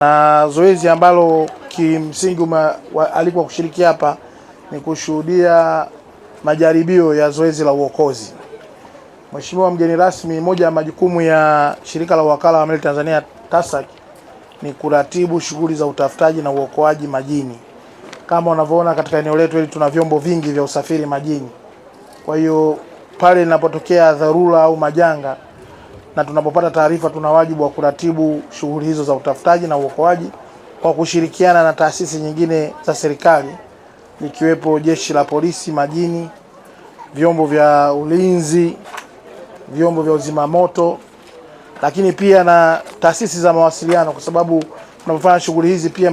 Na zoezi ambalo kimsingi alikuwa kushiriki hapa ni kushuhudia majaribio ya zoezi la uokozi. Mheshimiwa mgeni rasmi, moja ya majukumu ya shirika la wakala wa meli Tanzania TASAC ni kuratibu shughuli za utafutaji na uokoaji majini. Kama unavyoona katika eneo letu hili tuna vyombo vingi vya usafiri majini. Kwa hiyo pale linapotokea dharura au majanga na tunapopata taarifa, tuna wajibu wa kuratibu shughuli hizo za utafutaji na uokoaji kwa kushirikiana na taasisi nyingine za serikali ikiwepo Jeshi la Polisi majini, vyombo vya ulinzi, vyombo vya uzima moto, lakini pia na taasisi za mawasiliano, kwa sababu tunapofanya shughuli hizi pia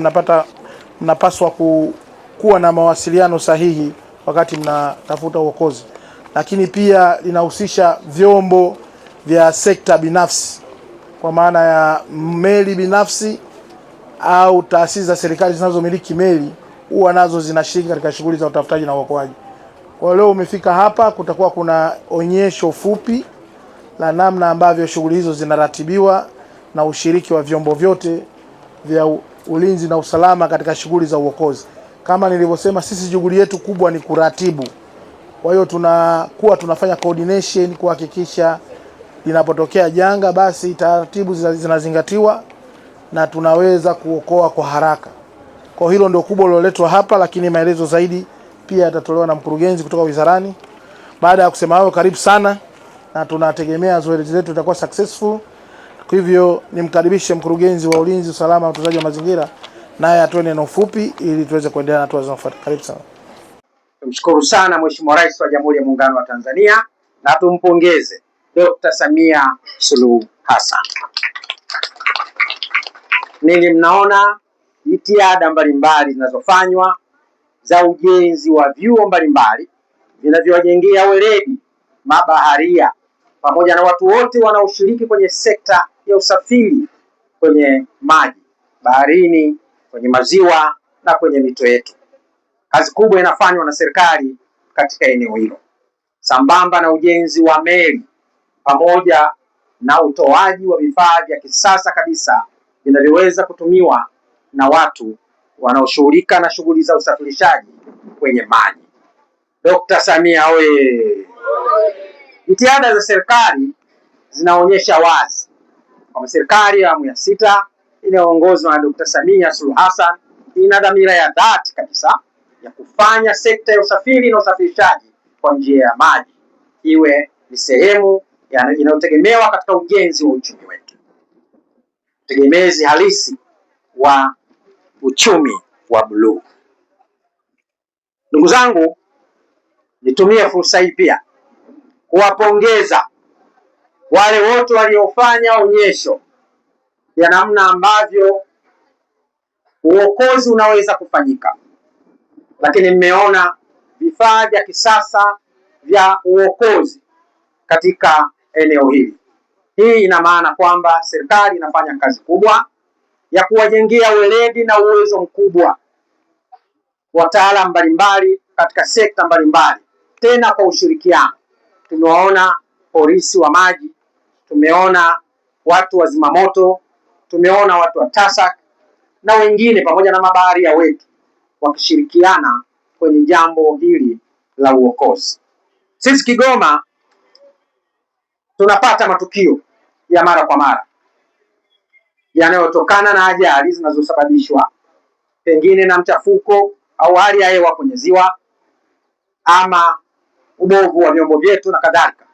mnapaswa kuwa na mawasiliano sahihi wakati mnatafuta uokozi. Lakini pia linahusisha vyombo vya sekta binafsi, kwa maana ya meli binafsi au taasisi za serikali zinazomiliki meli huwa nazo zinashiriki katika shughuli za utafutaji na uokoaji. Kwa leo umefika hapa, kutakuwa kuna onyesho fupi la namna ambavyo shughuli hizo zinaratibiwa na ushiriki wa vyombo vyote vya ulinzi na usalama katika shughuli za uokozi. Kama nilivyosema, sisi shughuli yetu kubwa ni kuratibu. Kwa hiyo tunafanya coordination kuhakikisha linapotokea janga basi taratibu zinazingatiwa na tunaweza kuokoa kwa haraka. Kwa hilo ndio kubwa liloletwa hapa, lakini maelezo zaidi pia yatatolewa na mkurugenzi kutoka wizarani. Baada ya kusema hayo, karibu sana, na tunategemea zoezi letu litakuwa successful. Kwa hivyo nimkaribishe mkurugenzi wa ulinzi, usalama na utunzaji wa mazingira, naye atoe neno fupi ili tuweze kuendelea na hatua zinazofuata. Karibu sana. Tumshukuru sana Mheshimiwa Rais wa Jamhuri ya Muungano wa Tanzania na tumpongeze Dr. Samia Suluhu Hassan. Ninyi mnaona jitihada mbalimbali zinazofanywa za ujenzi wa vyuo mbalimbali vinavyowajengea weledi mabaharia pamoja na watu wote wanaoshiriki kwenye sekta ya usafiri kwenye maji, baharini, kwenye maziwa na kwenye mito yetu. Kazi kubwa inafanywa na serikali katika eneo hilo, sambamba na ujenzi wa meli pamoja na utoaji wa vifaa vya kisasa kabisa vinavyoweza kutumiwa na watu wanaoshughulika na shughuli za usafirishaji kwenye maji. Dr. Samia oye! Jitihada za serikali zinaonyesha wazi kwamba serikali ya awamu ya 6 inayoongozwa na Dr. Samia Suluhu Hassan ina dhamira ya dhati kabisa ya kufanya sekta ya usafiri na usafirishaji kwa njia ya maji iwe ni sehemu inayotegemewa katika ujenzi wa uchumi wetu, tegemezi halisi wa uchumi wa bluu. Ndugu zangu, nitumie fursa hii pia kuwapongeza wale wote waliofanya onyesho ya namna ambavyo uokozi unaweza kufanyika, lakini mmeona vifaa vya kisasa vya uokozi katika eneo hili. Hii ina maana kwamba serikali inafanya kazi kubwa ya kuwajengea weledi na uwezo mkubwa wataalamu mbalimbali katika sekta mbalimbali, tena kwa ushirikiano. Tumewaona polisi wa maji, tumeona watu wa zimamoto, tumeona watu wa TASAC na wengine pamoja na mabaharia wetu wakishirikiana kwenye jambo hili la uokozi. Sisi Kigoma tunapata matukio ya mara kwa mara yanayotokana na ajali zinazosababishwa pengine na mchafuko au hali ya hewa kwenye ziwa ama ubovu wa vyombo vyetu na kadhalika.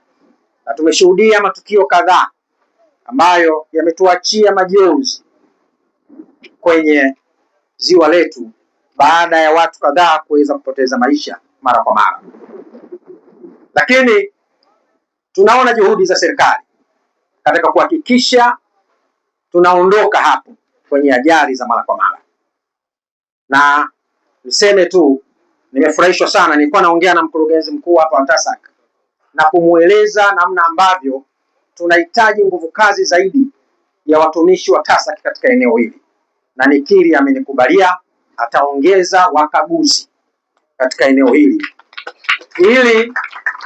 Na tumeshuhudia matukio kadhaa ambayo yametuachia majonzi kwenye ziwa letu baada ya watu kadhaa kuweza kupoteza maisha mara kwa mara. Lakini tunaona juhudi za serikali katika kuhakikisha tunaondoka hapo kwenye ajali za mara kwa mara. Na niseme tu nimefurahishwa sana, nilikuwa naongea na mkurugenzi mkuu hapa wa TASAC na kumueleza namna ambavyo tunahitaji nguvu kazi zaidi ya watumishi wa TASAC katika eneo hili, na nikiri amenikubalia ataongeza wakaguzi katika eneo hili ili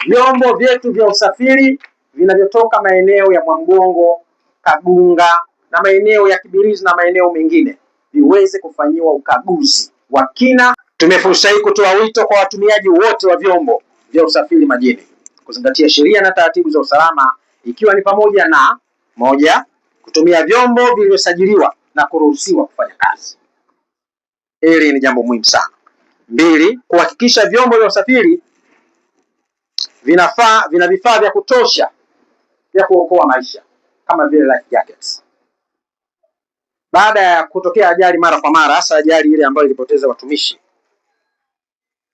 vyombo vyetu vya usafiri vinavyotoka maeneo ya Mwamgongo, Kagunga, na maeneo ya Kibirizi na maeneo mengine viweze kufanyiwa ukaguzi wa kina. Tumia fursa hii kutoa wito kwa watumiaji wote wa vyombo vya usafiri majini kuzingatia sheria na taratibu za usalama, ikiwa ni pamoja na: moja, kutumia vyombo vilivyosajiliwa na kuruhusiwa kufanya kazi. Hili ni jambo muhimu sana. Mbili, kuhakikisha vyombo vya usafiri vina vifaa vya kutosha vya kuokoa maisha kama vile life jackets. Baada ya kutokea ajali mara kwa mara, hasa ajali ile ambayo ilipoteza watumishi,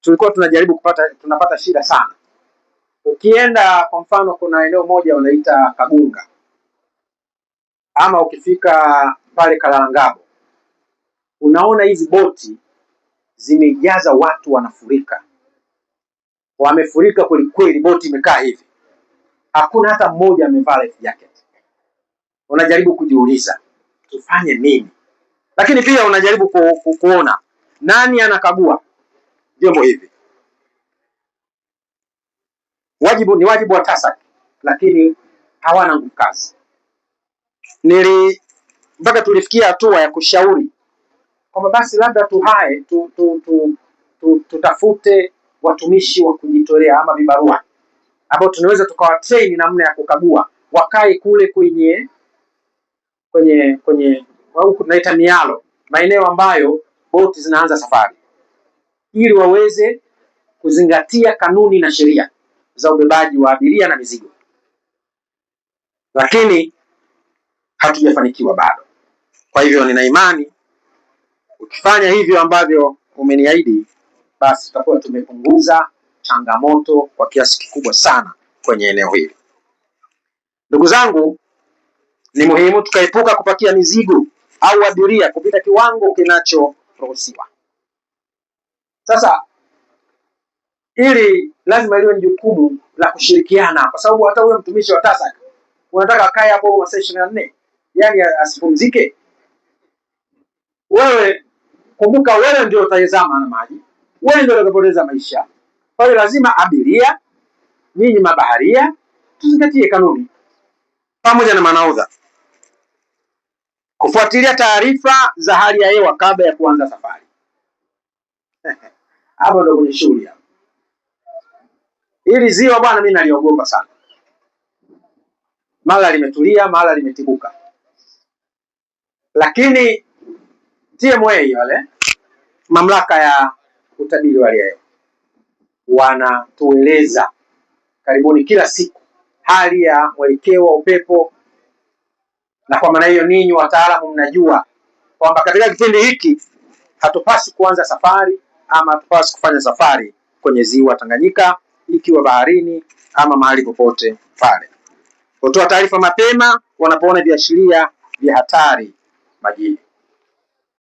tulikuwa tunapata shida sana. Ukienda kwa mfano, kuna eneo moja wanaita Kagunga, ama ukifika pale Kalalangabo, unaona hizi boti zimejaza watu, wanafurika, wamefurika kweli kweli, boti imekaa hivi, hakuna hata mmoja amevaa life jacket. Unajaribu kujiuliza tufanye nini? Lakini pia unajaribu kuona nani anakagua vyombo hivi. Ni wajibu wa TASAC, lakini hawana nguvu kazi. Mpaka tulifikia hatua ya kushauri kwamba basi labda tutafute watumishi wa kujitolea ama vibarua ambao tunaweza tukawatrain namna ya kukagua, wakae kule kwenye au tunaita mialo, maeneo ambayo boti zinaanza safari, ili waweze kuzingatia kanuni na sheria za ubebaji wa abiria na mizigo. Lakini hatujafanikiwa bado. Kwa hivyo nina imani ukifanya hivyo ambavyo umeniahidi, basi tutakuwa tumepunguza changamoto kwa kiasi kikubwa sana kwenye eneo hili. Ndugu zangu, ni muhimu tukaepuka kupakia mizigo au abiria kupita kiwango kinachoruhusiwa. Sasa ili lazima liwe ni jukumu la kushirikiana, kwa sababu hata huyo mtumishi wa TASAC unataka akae hapo masaa 24, yani asipumzike? Wewe kumbuka, wewe ndio utazama na maji, wewe ndio utakapoteza maisha. Kwa hiyo lazima abiria, nyinyi mabaharia, tuzingatie kanuni pamoja na manahodha kufuatilia taarifa za hali ya hewa kabla ya kuanza safari. Hapo ndio kwenye shughuli hapo. Hili ziwa bwana, mimi naliogopa sana. Mara limetulia, mara limetibuka. Lakini TMA wale mamlaka ya utabiri wa hali ya hewa wanatueleza karibuni kila siku hali ya mwelekeo wa upepo, na kwa maana hiyo ninyi wataalamu mnajua kwamba katika kipindi hiki hatupasi kuanza safari ama hatupasi kufanya safari kwenye ziwa Tanganyika, ikiwa baharini ama mahali popote pale. Kutoa taarifa mapema wanapoona viashiria vya hatari majini.